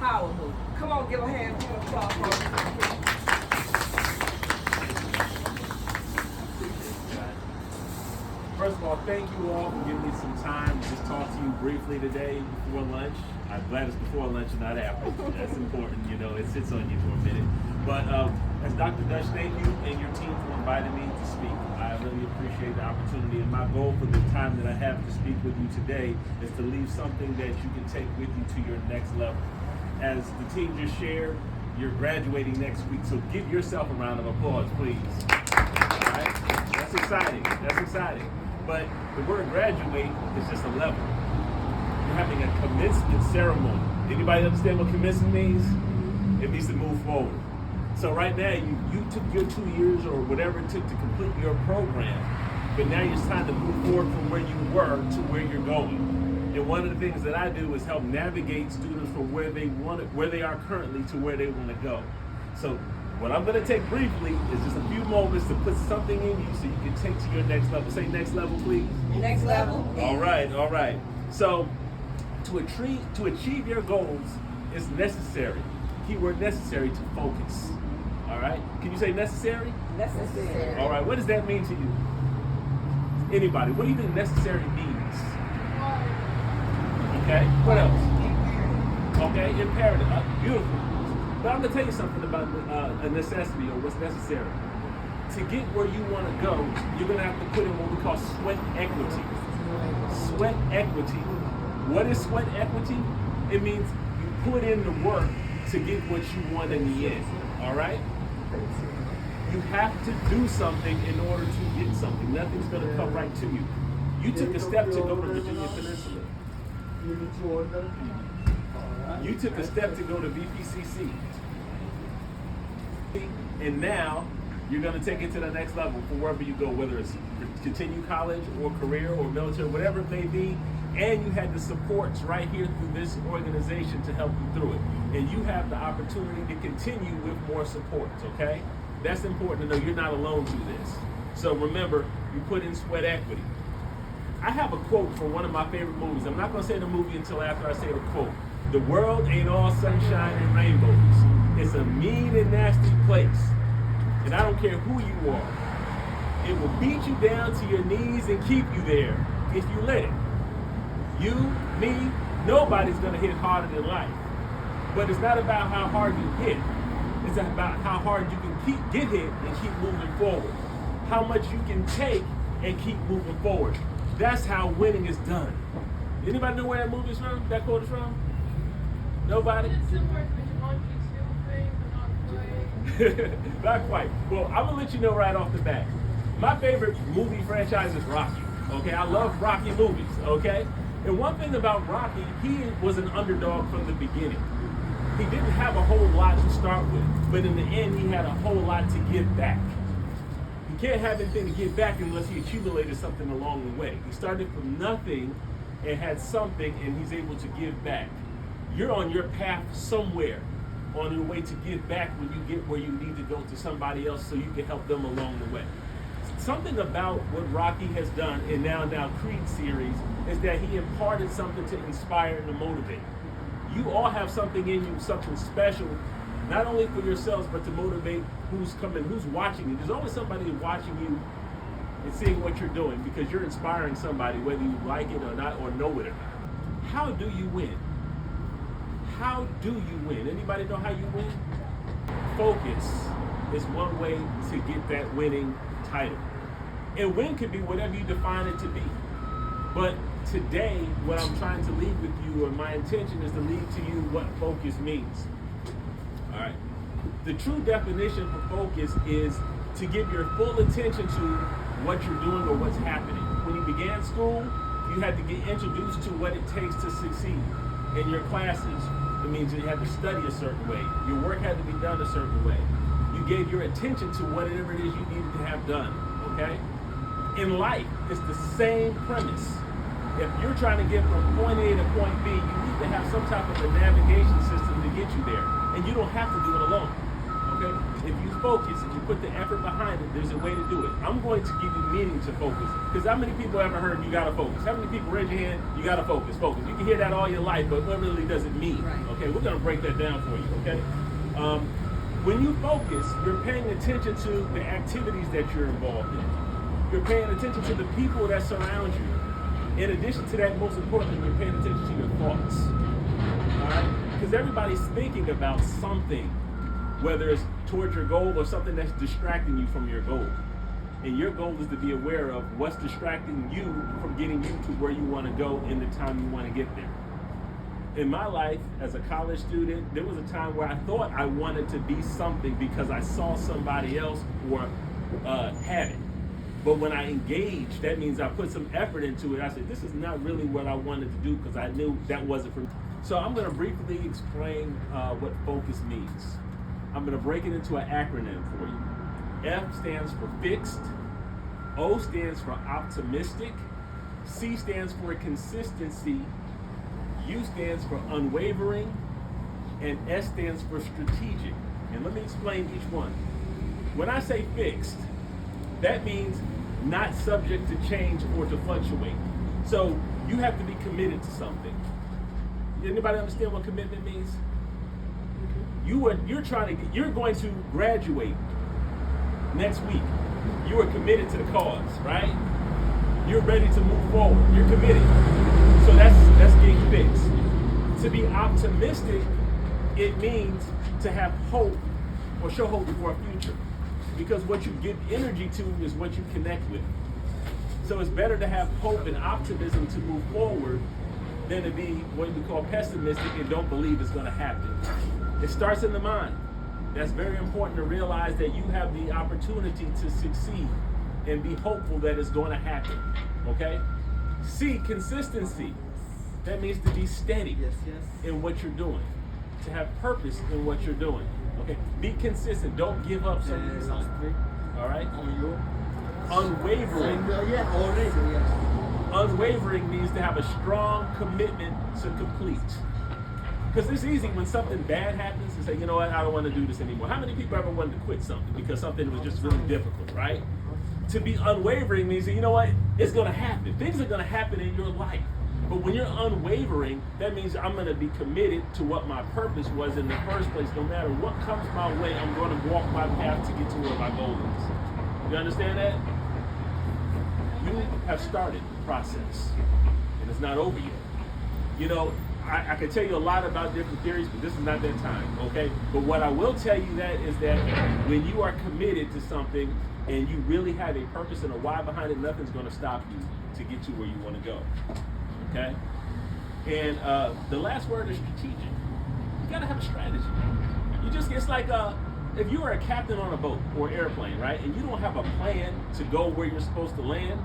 power move. Come on, give a hand for applause for us. First of all, thank you all for giving me some time to just talk to you briefly today before lunch. I'm glad it's before lunch and not after. That's important, you know, it sits on you for a minute. But as Dr. Dutch, thank you and your team for inviting me to speak. I really appreciate the opportunity, and my goal for the time that I have to speak with you today is to leave something that you can take with you to your next level. As the team just shared, you're graduating next week, so give yourself a round of applause, please. All right? That's exciting. That's exciting. But the word graduate is just a level. You're having a commencement ceremony. Anybody understand what commencement means? It means to move forward. So right now, you took your 2 years or whatever it took to complete your program, but now it's time to move forward from where you were to where you're going. And one of the things that I do is help navigate students from where they are currently to where they want to go. So what I'm going to take briefly is just a few moments to put something in you so you can take to your next level. Say next level, please. Next level. All right, all right. So to achieve your goals, it's necessary. Keyword necessary to focus. All right. Can you say necessary? Necessary. All right. What does that mean to you? Anybody? What do you think necessary means? Okay. What else? Okay. Imperative. Beautiful. But I'm going to tell you something about a necessity or what's necessary. To get where you want to go, you're going to have to put in what we call sweat equity. Sweat equity. What is sweat equity? It means you put in the work to get what you want in the end. All right? You have to do something in order to get something. Nothing's going to come right to you. You took a step to go to Virginia Peninsula. You took a step to go to VPCC. And now you're going to take it to the next level for wherever you go, whether it's continue college or career or military, whatever it may be. And you had the supports right here through this organization to help you through it. And you have the opportunity to continue with more supports, okay? That's important to know. You're not alone through this. So remember, you put in sweat equity. I have a quote from one of my favorite movies. I'm not going to say the movie until after I say the quote. The world ain't all sunshine and rainbows. It's a mean and nasty place. And I don't care who you are. It will beat you down to your knees and keep you there if you let it. You, me, nobody's going to hit harder than life. But it's not about how hard you hit. It's about how hard you can get hit and keep moving forward. How much you can take and keep moving forward. That's how winning is done. Anybody know where that movie is from? That quote is from? Nobody? Not quite. Well, I'm going to let you know right off the bat. My favorite movie franchise is Rocky. Okay, I love Rocky movies. Okay? And one thing about Rocky, he was an underdog from the beginning. He didn't have a whole lot to start with, but in the end, he had a whole lot to give back. You can't have anything to give back unless he accumulated something along the way. He started from nothing and had something, and he's able to give back. You're on your path somewhere, on your way to give back when you get where you need to go to somebody else so you can help them along the way. Something about what Rocky has done in Now Creed series is that he imparted something to inspire and to motivate. You all have something in you, something special, not only for yourselves, but to motivate who's coming, who's watching you. There's always somebody watching you and seeing what you're doing because you're inspiring somebody, whether you like it or not, or know it or not. How do you win? How do you win? Anybody know how you win? Focus is one way to get that winning title. And win could be whatever you define it to be. But today, what I'm trying to leave with you, or my intention is to leave to you what focus means. All right. The true definition for focus is to give your full attention to what you're doing or what's happening. When you began school, you had to get introduced to what it takes to succeed in your classes. It means you had to study a certain way. Your work had to be done a certain way. You gave your attention to whatever it is you needed to have done, okay? In life, it's the same premise. If you're trying to get from point A to point B, you need to have some type of a navigation system to get you there. And you don't have to do it alone, Okay? If you focus, if you put the effort behind it, there's a way to do it. I'm going to give you meaning to focus. Because how many people ever heard you gotta focus? How many people raise your hand, you gotta focus, focus? You can hear that all your life, but what really does it mean? Right. Okay, we're gonna break that down for you, okay? When you focus, you're paying attention to the activities that you're involved in. You're paying attention to the people that surround you. In addition to that, most importantly, you're paying attention to your thoughts. All right? Because everybody's thinking about something, whether it's towards your goal or something that's distracting you from your goal. And your goal is to be aware of what's distracting you from getting you to where you want to go in the time you want to get there. In my life, as a college student, there was a time where I thought I wanted to be something because I saw somebody else or had it. But when I engaged, that means I put some effort into it. I said, this is not really what I wanted to do because I knew that wasn't for me. So I'm going to briefly explain what focus means. I'm going to break it into an acronym for you. F stands for fixed. O stands for optimistic. C stands for consistency. U stands for unwavering, and S stands for strategic. And let me explain each one. When I say fixed, that means not subject to change or to fluctuate. So you have to be committed to something. Anybody understand what commitment means? You're going to graduate next week. You are committed to the cause, right? You're ready to move forward. You're committed. So that's being fixed. To be optimistic, it means to have hope or show hope for a future. Because what you give energy to is what you connect with. So it's better to have hope and optimism to move forward than to be what we call pessimistic and don't believe it's going to happen. It starts in the mind. That's very important to realize that you have the opportunity to succeed and be hopeful that it's going to happen. Okay? C, consistency. That means to be steady in what you're doing, to have purpose in what you're doing. Okay? Be consistent. Don't give up so easily. All right? Unwavering. Unwavering means to have a strong commitment to complete. Because it's easy when something bad happens to say, you know what, I don't want to do this anymore. How many people ever wanted to quit something because something was just really difficult, right? To be unwavering means that, you know what, it's going to happen. Things are going to happen in your life. But when you're unwavering, that means I'm going to be committed to what my purpose was in the first place. No matter what comes my way, I'm going to walk my path to get to where my goal is. You understand that? You have started the process, and it's not over yet. You know, I could tell you a lot about different theories, but this is not that time, okay? But what I will tell you that is that when you are committed to something and you really have a purpose and a why behind it, nothing's going to stop you to get you where you want to go, okay? And the last word is strategic. You got to have a strategy. It's like if you are a captain on a boat or airplane, right, and you don't have a plan to go where you're supposed to land,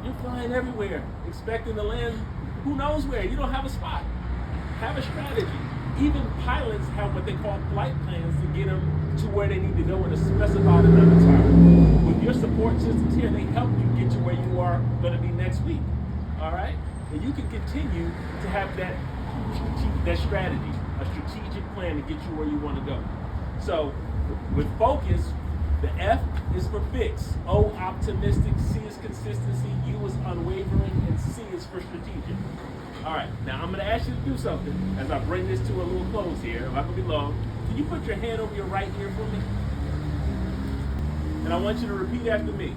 you're flying everywhere, expecting to land who knows where. You don't have a spot. Have a strategy. Even pilots have what they call flight plans to get them to where they need to go in a specified amount of time. With your support systems here, they help you get to where you are going to be next week. All right? And you can continue to have that strategy, a strategic plan to get you where you want to go. So, with focus, the F is for fix, O, optimistic, C is consistency, U is unwavering, and C is for strategic. All right, now I'm going to ask you to do something as I bring this to a little close here. I'm not going to be long. Can you put your hand over your right ear for me? And I want you to repeat after me.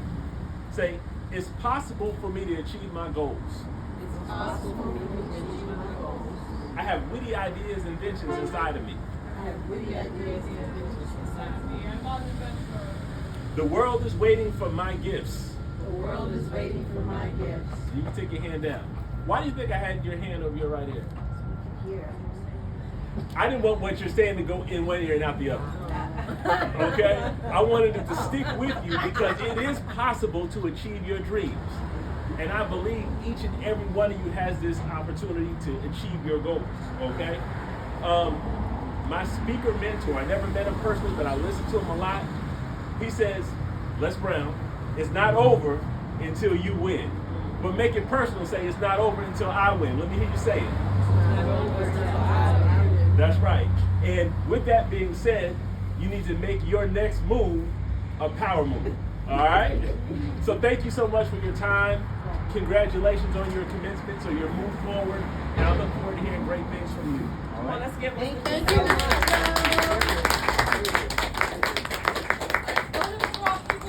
Say, it's possible for me to achieve my goals. It's possible for me to achieve my goals. I have witty ideas and inventions inside of me. I have witty ideas and inventions inside of me. The world is waiting for my gifts. The world is waiting for my gifts. You can take your hand down. Why do you think I had your hand over your right ear? Here. I didn't want what you're saying to go in one ear and out the other. Okay? I wanted it to stick with you because it is possible to achieve your dreams. And I believe each and every one of you has this opportunity to achieve your goals. Okay? My speaker mentor, I never met him personally, but I listen to him a lot. He says, Les Brown, it's not over until you win. But make it personal, say it's not over until I win. Let me hear you say it. It's not over until I win. That's right. And with that being said, you need to make your next move a power move. All right? So thank you so much for your time. Congratulations on your commencement, so your move forward, and I look forward to hearing great things from you. All right? Let's give Thank you.